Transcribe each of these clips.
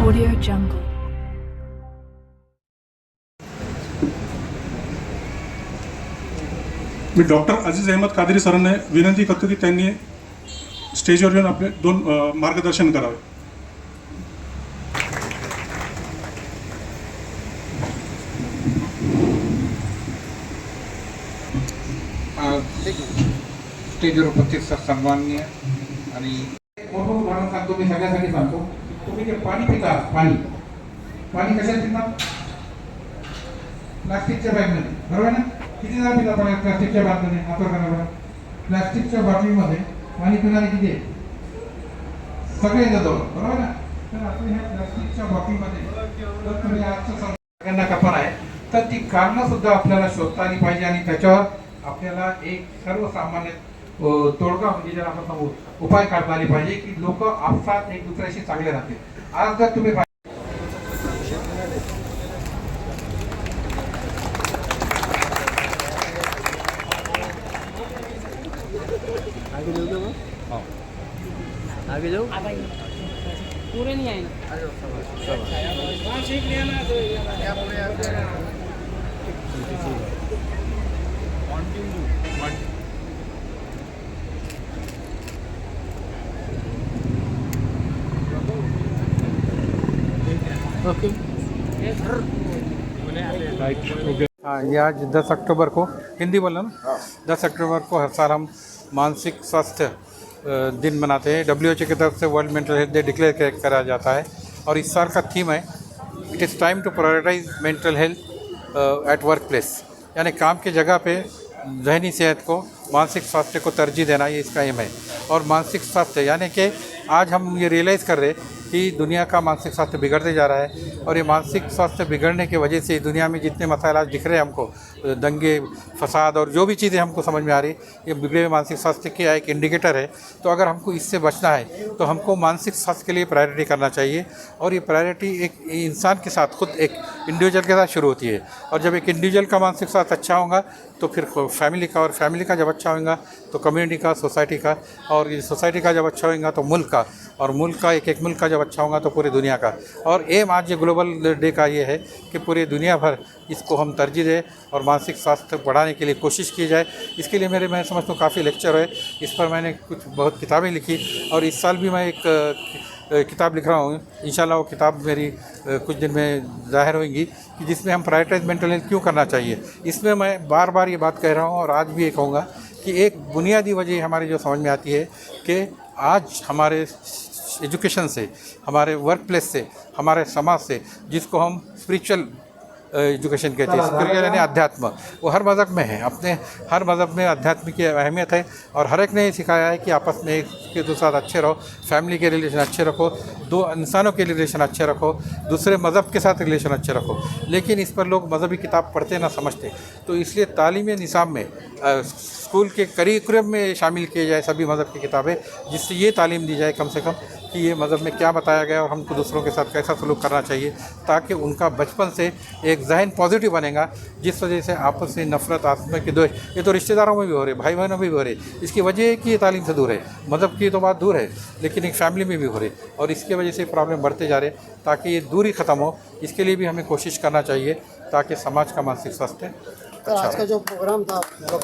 Audio Jungle. मी doctor अजीज अहमद कादरी सरांना विनंती करतो की त्यांनी स्टेजवर येऊन आपले दोन मार्गदर्शन करावे. स्टेजवर उपस्थित सन्माननीय आणि मोठं उदाहरण सांगतो मी सगळ्यासाठी सांगतो. तुम्ही जे पाणी पिता पाणी कशात पिता? प्लास्टिकच्या बॅगमध्ये, बरोबर ना? किती जण पिता पाणी प्लास्टिकच्या बाटलीने? वापर करा बरं. प्लास्टिकच्या बाटलीमध्ये पाणी पिणारे किती आहे? सगळे जवळ, बरोबर ना? तर आपण ह्या प्लास्टिकच्या बाटलीमध्ये जर तुम्ही आजचं सगळ्यांना कल्पना आहे तर ती कारणं सुद्धा आपल्याला शोधता आली पाहिजे आणि त्याच्यावर आपल्याला एक सर्वसामान्य तोडगा म्हणजे ज्याला आपण सांगू उपाय काढता आले पाहिजे की लोक आपसात एक दुसऱ्याशी चांगले राहतील. आज जर तुम्ही आगे जाओ पूरे नहीं आए ओके. हाँ, ये आज 10 अक्टूबर को हिंदी बोलना ना 10 अक्टूबर को हर साल हम मानसिक स्वास्थ्य दिन मनाते हैं. WHO की तरफ से world mental health day declare करा जाता है और इस साल का थीम है it is time to prioritise mental health at work place. यानी काम की जगह पे जहनी सेहत को, मानसिक स्वास्थ्य को तरजीह देना, ये इसका एम है. और मानसिक स्वास्थ्य यानी कि आज हम ये रियलाइज़ कर रहे कि दुनिया का मानसिक स्वास्थ्य बिगड़ते जा रहा है और ये मानसिक स्वास्थ्य बिगड़ने की वजह से दुनिया में जितने मसाइल आज दिख रहे हैं हमको, दंगे फसाद और जो भी चीज़ें हमको समझ में आ रही, ये बिगड़े हुए मानसिक स्वास्थ्य की एक इंडिकेटर है. तो अगर हमको इससे बचना है तो हमको मानसिक स्वास्थ्य के लिए प्रायोरिटी करना चाहिए. और ये प्रायोरिटी एक इंसान के साथ, खुद एक इंडिविजुअल के साथ शुरू होती है. और जब एक इंडिविजुअल का मानसिक स्वास्थ्य अच्छा होगा तो फिर फैमिली का, और फैमिली का जब अच्छा होगा तो कम्युनिटी का, सोसाइटी का, और ये सोसाइटी का जब अच्छा होगा तो मुल्क का, और मुल्क का, एक मुल्क का जब अच्छा होगा तो पूरी दुनिया का. और एम आज ये ग्लोबल डे का ये है कि पूरी दुनिया भर इसको हम तरजीह दें और मानसिक स्वास्थ्य बढ़ाने के लिए कोशिश की जाए. इसके लिए मैं समझता हूँ काफ़ी लेक्चर है, इस पर मैंने कुछ बहुत किताबें लिखी और इस साल भी मैं एक किताब लिख रहा हूँ. इंशाल्लाह वो किताब मेरी कुछ दिन में ज़ाहिर होगी कि जिसमें हम प्रायोरिटाइज मेंटल हेल्थ क्यों करना चाहिए. इसमें मैं बार बार ये बात कह रहा हूँ और आज भी ये कहूँगा कि एक बुनियादी वजह हमारी जो समझ में आती है कि आज हमारे एजुकेशन से, हमारे वर्क प्लेस से, हमारे समाज से, जिसको हम स्पिरिचुअल एजुकेशन कहते हैं, स्पिरिचुअल यानी अध्यात्म, वो हर मज़हब में है. अपने हर मज़हब में अध्यात्म की अहमियत है और हर एक ने सिखाया है कि आपस में एक के दूसरे साथ अच्छे रहो, फैमिली के रिलेशन अच्छे रखो, दो इंसानों के रिलेशन अच्छे रखो, दूसरे मज़हब के साथ रिलेशन अच्छे रखो. लेकिन इस पर लोग मज़हबी किताब पढ़ते ना समझते. तो इसलिए तालीमी निज़ाम में स्कूल के करिकुलम में शामिल किए जाए सभी मज़हब की किताबें, जिससे ये तालीम दी जाए कम से कम कि ये मज़हब में क्या बताया गया और हमको दूसरों के साथ कैसा सलूक करना चाहिए, ताकि उनका बचपन से एक जहन पॉजिटिव बनेगा. जिस वजह से आपस में नफ़रत, आपस में द्वेष, ये तो रिश्तेदारों में भी हो रहे, भाई बहनों में भी हो रहे. इसकी वजह है कि ये तालीम से दूर है. मज़हब की तो बात दूर है, लेकिन एक फैमिली में भी हो रहे और इसकी वजह से प्रॉब्लम बढ़ते जा रहे. ताकि ये दूरी ख़त्म हो, इसके लिए भी हमें कोशिश करना चाहिए ताकि समाज का मानसिक स्वास्थ्य अच्छा. आज का जो प्रोग्राम था,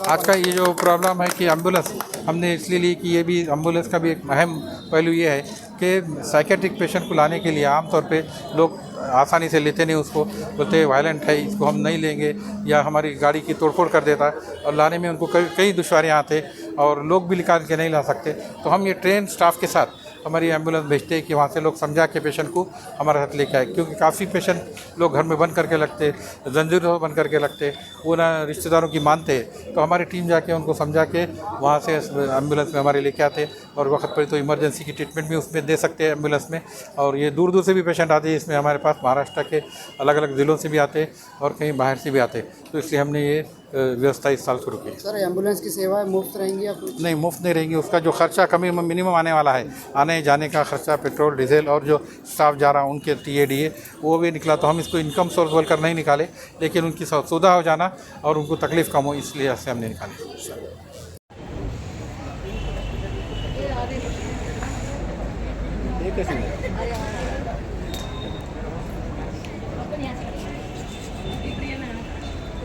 आज का ये जो प्रॉब्लम है कि एम्बुलेंस हमने इसलिए ली कि ये भी एम्बुलेंस का भी एक अहम पहलू ये है कि साइकेट्रिक पेशेंट को लाने के लिए आमतौर पे लोग आसानी से लेते नहीं, उसको बोलते हैं वायलेंट है, इसको हम नहीं लेंगे, या हमारी गाड़ी की तोड़फोड़ कर देता और लाने में उनको कई दुश्वारियाँ आते और लोग भी निकाल के नहीं ला सकते. तो हम ये ट्रेन स्टाफ के साथ हमारी एम्बुलेंस भेजते हैं कि वहाँ से लोग समझा के पेशेंट को हमारे साथ लेके आए. क्योंकि काफ़ी पेशेंट लोग घर में बंद करके लगते, जंजीरों बंद करके लगते, वो ना रिश्तेदारों की मानते. तो हमारी टीम जाके उनको समझा के वहाँ से एम्बुलेंस में हमारे लेके आते और वक्त पर तो इमरजेंसी की ट्रीटमेंट भी उसमें दे सकते हैं एम्बुलेंस में. और ये दूर दूर से भी पेशेंट आते हैं इसमें, हमारे पास महाराष्ट्र के अलग अलग ज़िलों से भी आते और कहीं बाहर से भी आते. तो इसलिए हमने ये व्यवस्था इस साल शुरू की। सर एम्बुलेंस की सेवाएं मुफ्त रहेंगी या कुछ? नहीं, मुफ्त नहीं रहेंगी। उसका जो खर्चा कमी मिनिमम आने वाला है, आने जाने का खर्चा, पेट्रोल डीजल और जो स्टाफ जा रहा है उनके TADA वो भी निकला। तो हम इसको इनकम सोर्स बोलकर नहीं निकाले, लेकिन उनकी सुविधा हो जाना और उनको तकलीफ कम हो, इसलिए से हमने निकाले।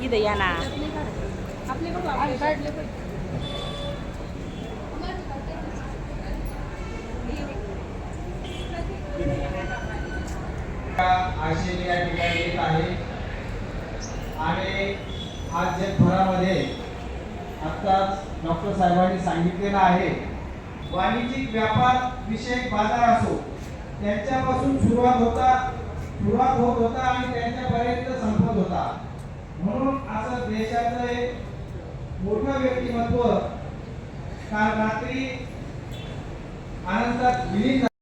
इथं या ना आशेने या ठिकाणी येत आहे आणि आज जगभरामध्ये आत्ताच डॉक्टर साहेबांनी सांगितलेलं आहे, वाणिज्यिक व्यापार विषयक बाजार असो त्यांच्यापासून सुरुवात होत होता आणि त्यांच्यापर्यंत संपत होता. म्हणून असं देशाचं एक मोठं व्यक्तिमत्व काल रात्री आनंदात विलीन